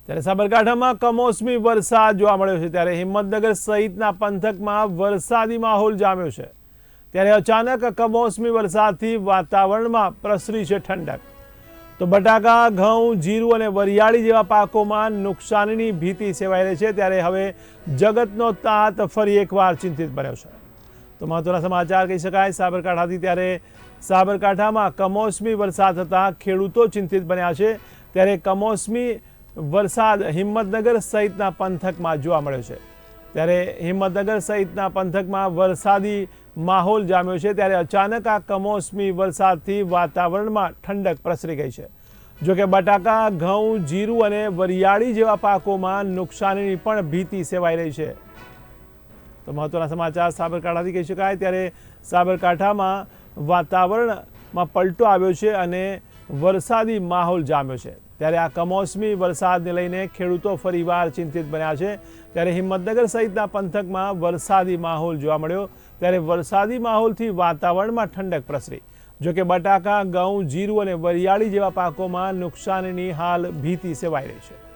ત્યારે સાબરકાંઠામાં કમોસમી વરસાદ જોવા મળ્યો છે। ત્યારે હિંમતનગર સહિતના પંથકમાં વરસાદી માહોલ જામ્યો છે। ત્યારે અચાનક કમોસમી વરસાદથી વાતાવરણમાં પ્રસરી છે ઠંડક। તો બટાકા, ઘઉં, જીરું અને વરિયાળી જેવા પાકોમાં નુકસાનીની ભીતિ સેવાઈ રહી છે। ત્યારે હવે જગતનો તાત ફરી એકવાર ચિંતિત બન્યો છે। તો મહત્વના સમાચાર કહી શકાય સાબરકાંઠાથી। ત્યારે સાબરકાંઠામાં કમોસમી વરસાદ થતાં ખેડૂતો ચિંતિત બન્યા છે। ત્યારે કમોસમી વરસાદ હિંમતનગર સહિતના પંથકમાં જોવા મળ્યો છે। ત્યારે હિંમતનગર સહિતના પંથકમાં વરસાદી માહોલ જામ્યો છે। ત્યારે અચાનક આ કમોસમી વરસાદથી વાતાવરણમાં ઠંડક પ્રસરી ગઈ છે। જોકે બટાકા, ઘઉં, જીરું અને વરિયાળી જેવા પાકોમાં નુકસાનીની પણ ભીતિ સેવાઈ રહી છે। તો મહત્વના સમાચાર સાબરકાંઠાથી કહી શકાય। ત્યારે સાબરકાંઠામાં વાતાવરણમાં પલટો આવ્યો છે અને વરસાદી માહોલ જામ્યો છે। ત્યારે આ કમોસમી વરસાદને લઈને ખેડૂતો ફરીવાર ચિંતિત બન્યા છે। ત્યારે હિંમતનગર સહિતના પંથકમાં વરસાદી માહોલ જોવા મળ્યો। ત્યારે વરસાદી માહોલથી વાતાવરણમાં ઠંડક પ્રસરી। જોકે બટાકા, ઘઉં, જીરું અને વરિયાળી જેવા પાકોમાં નુકસાનીની હાલ ભીતિ સેવાઈ રહી છે।